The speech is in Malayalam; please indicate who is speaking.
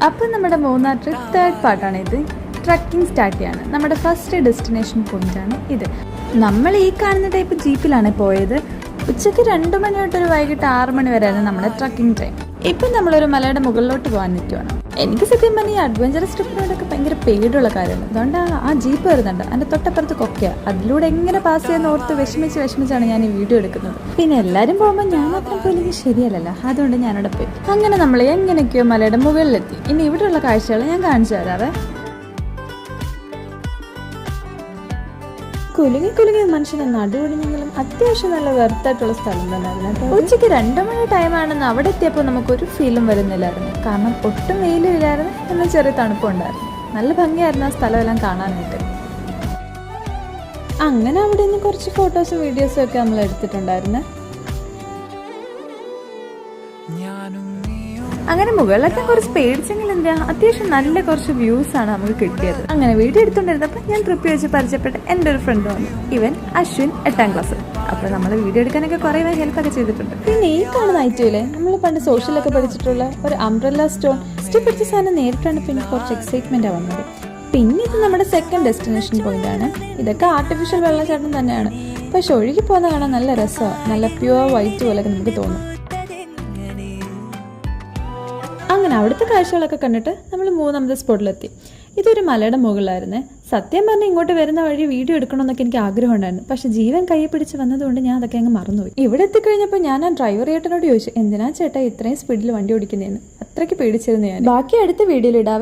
Speaker 1: അപ്പോൾ നമ്മുടെ മൂന്നാർ ട്രിപ്പ് തേർഡ് പാർട്ടാണ് ഇത്. ട്രക്കിംഗ് സ്റ്റാർട്ട് ചെയ്യാണ്. നമ്മുടെ ഫസ്റ്റ് ഡെസ്റ്റിനേഷൻ പോയിന്റാണ് ഇത്. നമ്മൾ ഈ കാണുന്ന ടൈപ്പ് ജീപ്പിലാണ് പോയത്. ഉച്ചയ്ക്ക് 2 മണി തൊട്ടൊരു വൈകിട്ട് 6 മണി വരെയായിരുന്നു നമ്മുടെ ട്രക്കിംഗ് ടൈം. ഇപ്പം നമ്മളൊരു മലയുടെ മുകളിലോട്ട് പോകാൻ നിൽക്കുകയാണ്. എനിക്ക് സത്യം പറഞ്ഞാൽ ഈ അഡ്വഞ്ചറസ് ട്രിപ്പിനോടൊക്കെ ഭയങ്കര പേടിയുള്ള കാര്യമാണ്. അതുകൊണ്ട് ആ ജീപ്പ് വരുന്നുണ്ട്, അതിൻ്റെ തൊട്ടപ്പുറത്ത് കൊക്കയാണ്. അതിലൂടെ എങ്ങനെ പാസ് ചെയ്യുന്ന ഓർത്ത് വിഷമിച്ചാണ് ഞാൻ ഈ വീഡിയോ എടുക്കുന്നത്. പിന്നെ എല്ലാവരും പോകുമ്പോൾ ഞാൻ മാത്രം പോയില്ലെങ്കിൽ ശരിയല്ലല്ലോ, അതുകൊണ്ട് ഞാനവിടെ പോയി. അങ്ങനെ നമ്മൾ എങ്ങനെയൊക്കെയോ മലയുടെ മുകളിലെത്തി. ഇനി ഇവിടെയുള്ള കാഴ്ചകൾ ഞാൻ കാണിച്ചു തരാവേ. കുലുങ്ങി മനുഷ്യനെ നടുവൊടിഞ്ഞെങ്കിലും അത്യാവശ്യം നല്ല വെറുത്തായിട്ടുള്ള സ്ഥലം തന്നെയായിരുന്നു. ഉച്ചയ്ക്ക് 2 മണി ടൈമാണെന്ന് അവിടെ എത്തിയപ്പോൾ നമുക്കൊരു ഫീലും വരുന്നില്ലായിരുന്നു. കാരണം ഒട്ടും വെയിലും ഇല്ലായിരുന്നു, എന്നാൽ ചെറിയ തണുപ്പുണ്ടായിരുന്നു. നല്ല ഭംഗിയായിരുന്നു ആ സ്ഥലമെല്ലാം കാണാനായിട്ട്. അങ്ങനെ അവിടെ നിന്ന് കുറച്ച് ഫോട്ടോസും വീഡിയോസും ഒക്കെ നമ്മൾ എടുത്തിട്ടുണ്ടായിരുന്നു. അങ്ങനെ മുകളിലൊക്കെ കുറച്ച് പേടിച്ചെങ്കിൽ എന്താ, അത്യാവശ്യം നല്ല കുറച്ച് വ്യൂസ് ആണ് നമുക്ക് കിട്ടിയത്. അങ്ങനെ വീഡിയോ എടുത്തുകൊണ്ടിരുന്നപ്പോൾ ഞാൻ ട്രിപ്പ് വെച്ച് പരിചയപ്പെട്ട എൻ്റെ ഒരു ഫ്രണ്ട് വന്നു. ഇവൻ അശ്വിൻ 8ാം ക്ലാസ്. അപ്പോൾ നമ്മൾ വീഡിയോ എടുക്കാനൊക്കെ കുറേ ഹെൽപ്പൊക്കെ ചെയ്തിട്ടുണ്ട്. പിന്നെ ഈ കാണുന്ന ഐറ്റമില്ലേ, നമ്മൾ പണ്ട് സോഷ്യലൊക്കെ പഠിച്ചിട്ടുള്ള ഒരു അംബ്രല്ല സ്റ്റോൺ ഇഷ്ടപ്പെടുത്ത സാധനം നേരിട്ടാണ്. പിന്നെ കുറച്ച് എക്സൈറ്റ്മെൻറ്റാണ് വന്നത്. പിന്നെ ഇത് നമ്മുടെ സെക്കൻഡ് ഡെസ്റ്റിനേഷൻ പോയിന്റ് ആണ്. ഇതൊക്കെ ആർട്ടിഫിഷ്യൽ വെള്ളച്ചാട്ടം തന്നെയാണ്, പക്ഷെ ഒഴുകി പോകുന്ന കാണാൻ നല്ല രസമാണ്. നല്ല പ്യുവർ വൈറ്റ് പോലെയൊക്കെ നമുക്ക് തോന്നും. അങ്ങനെ അവിടുത്തെ കാഴ്ചകളൊക്കെ കണ്ടിട്ട് നമ്മൾ 3ാമത്തെ സ്പോട്ടിലെത്തി. ഇതൊരു മലയുടെ മുകളിലായിരുന്നേ. സത്യം പറഞ്ഞാൽ ഇങ്ങോട്ട് വരുന്ന വഴി വീഡിയോ എടുക്കണമെന്നൊക്കെ എനിക്ക് ആഗ്രഹം ഉണ്ടായിരുന്നു. പക്ഷെ ജീവൻ കയ്യെ പിടിച്ച് വന്നതുകൊണ്ട് ഞാൻ അതൊക്കെ അങ്ങ് മറന്നുപോയി. ഇവിടെ എത്തിക്കഴിഞ്ഞപ്പോൾ ഞാൻ ആ ഡ്രൈവർ ചേട്ടനോട് ചോദിച്ചു, എന്തിനാ ചേട്ടാ ഇത്രയും സ്പീഡിൽ വണ്ടി ഓടിക്കുന്നതെന്ന്. അത്രയ്ക്ക് പേടിച്ചിരുന്നു ഞാൻ. ബാക്കി അടുത്ത വീഡിയോയിൽ ഇടാം.